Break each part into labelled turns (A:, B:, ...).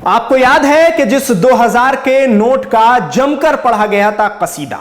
A: आपको याद है कि जिस 2000 के नोट का जमकर पढ़ा गया था कसीदा,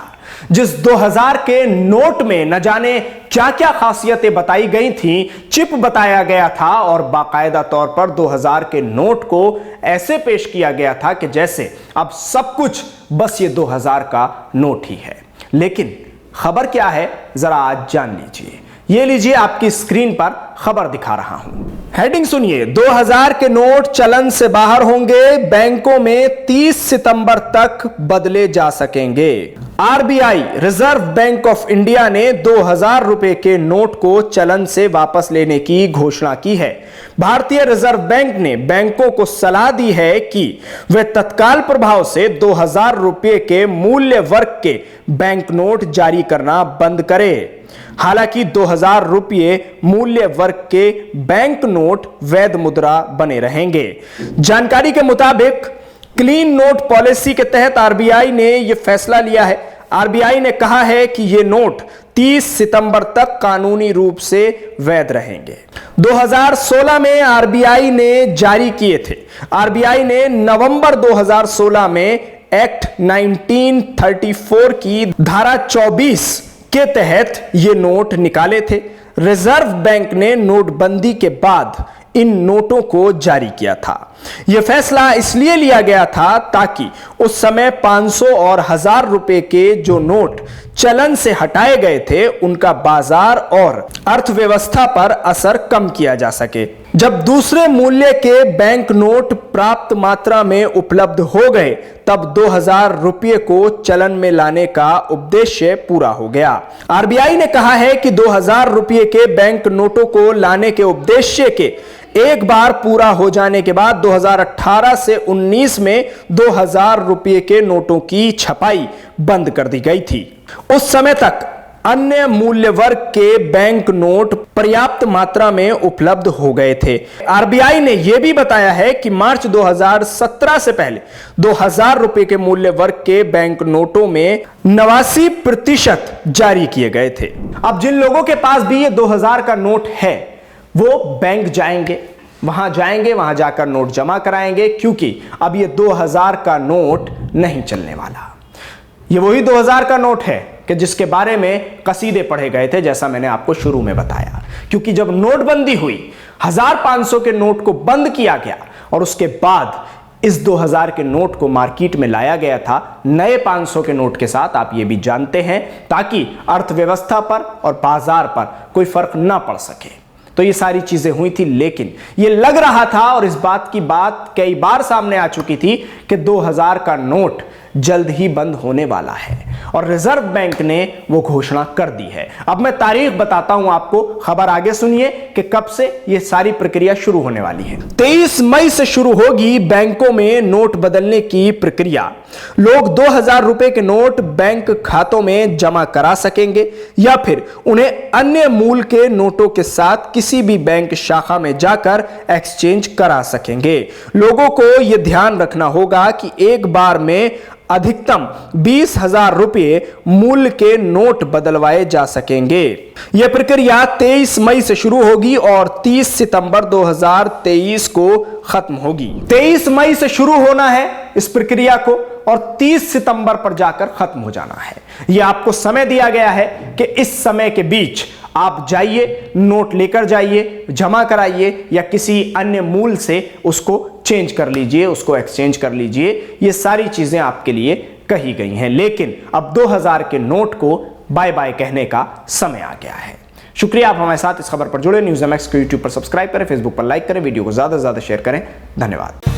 A: जिस 2000 के नोट में न जाने क्या क्या खासियतें बताई गई थी, चिप बताया गया था और बाकायदा तौर पर 2000 के नोट को ऐसे पेश किया गया था कि जैसे अब सब कुछ बस ये 2000 का नोट ही है। लेकिन खबर क्या है, जरा आज जान लीजिए। ये लीजिए, आपकी स्क्रीन पर खबर दिखा रहा हूं। हेडिंग सुनिए, 2000 के नोट चलन से बाहर होंगे, बैंकों में 30 सितंबर तक बदले जा सकेंगे। RBI reserve bank of India ने 2000 रुपए के नोट को चलन से वापस लेने की घोषणा की है। भारतीय रिजर्व बैंक ने बैंकों को सलाह दी है कि वे तत्काल प्रभाव से 2000 रुपए के मूल्य वर्ग के बैंक नोट जारी करना बंद करें। हालांकि 2000 रुपये मूल्य वर्ग के बैंक नोट वैध मुद्रा बने रहेंगे। जानकारी के मुताबिक क्लीन नोट पॉलिसी के तहत आरबीआई ने यह फैसला लिया है। आरबीआई ने कहा है कि ये नोट 30 सितंबर तक कानूनी रूप से वैध रहेंगे। 2016 में आरबीआई ने जारी किए थे। आरबीआई ने नवंबर 2016 में एक्ट 1934 की धारा 24 के तहत ये नोट निकाले थे। रिजर्व बैंक ने नोटबंदी के बाद इन नोटों को जारी किया था। यह फैसला इसलिए लिया गया था ताकि उस समय 500 और 1000 रुपए के जो नोट चलन से हटाए गए थे, उनका बाजार और अर्थव्यवस्था पर असर कम किया जा सके। जब दूसरे मूल्य के बैंक नोट प्राप्त मात्रा में उपलब्ध हो गए, तब 2000 रुपये को चलन में लाने का उद्देश्य पूरा हो गया। आरबीआई ने कहा है कि 2000 रुपये के बैंक नोटों को लाने के उद्देश्य के एक बार पूरा हो जाने के बाद 2018 से 19 में 2000 रुपये के नोटों की छपाई बंद कर दी गई थी। उस समय तक अन्य मूल्य वर्ग के बैंक नोट पर्याप्त मात्रा में उपलब्ध हो गए थे। आरबीआई ने यह भी बताया है कि मार्च 2017 से पहले 2000 रुपए के मूल्य वर्ग के बैंक नोटों में 89% जारी किए गए थे। अब जिन लोगों के पास भी ये 2000 का नोट है, वो बैंक जाएंगे, वहां जाकर नोट जमा कराएंगे, क्योंकि अब ये 2000 का नोट नहीं चलने वाला। ये वही 2000 का नोट है कि जिसके बारे में कसीदे पढ़े गए थे, जैसा मैंने आपको शुरू में बताया। क्योंकि जब नोटबंदी हुई, 1500 के नोट को बंद किया गया और उसके बाद इस 2000 के नोट को मार्केट में लाया गया था नए 500 के नोट के साथ, आप ये भी जानते हैं, ताकि अर्थव्यवस्था पर और बाजार पर कोई फर्क ना पड़ सके। तो ये सारी चीजें हुई थी, लेकिन ये लग रहा था और इस बात की बात कई बार सामने आ चुकी थी कि 2000 का नोट जल्द ही बंद होने वाला है और रिजर्व बैंक ने वो घोषणा कर दी है। अब मैं तारीख बताता हूं आपको, खबर आगे सुनिए कि कब से ये सारी प्रक्रिया शुरू होने वाली है। 23 मई से शुरू होगी बैंकों में नोट बदलने की प्रक्रिया। लोग 2000 रुपए के नोट बैंक खातों में जमा करा सकेंगे या फिर उन्हें अन्य मूल के नोटों के साथ किसी भी बैंक शाखा में जाकर एक्सचेंज करा सकेंगे। लोगों को यह ध्यान रखना होगा कि एक बार में अधिकतम 20,000 रुपये मूल्य के नोट बदलवाए जा सकेंगे। यह प्रक्रिया 23 मई से शुरू होगी और 30 सितंबर 2023 को खत्म होगी। 23 मई से शुरू होना है इस प्रक्रिया को और 30 सितंबर पर जाकर खत्म हो जाना है। यह आपको समय दिया गया है कि इस समय के बीच आप जाइए, नोट लेकर जाइए, जमा कराइए या किसी अन्य मूल से उसको चेंज कर लीजिए, उसको एक्सचेंज कर लीजिए। ये सारी चीजें आपके लिए कही गई हैं, लेकिन अब 2000 के नोट को बाय बाय कहने का समय आ गया है। शुक्रिया, आप हमारे साथ इस खबर पर जुड़े। न्यूज़ MX को यूट्यूब पर सब्सक्राइब करें, फेसबुक पर लाइक करें, वीडियो को ज्यादा से ज्यादा शेयर करें। धन्यवाद।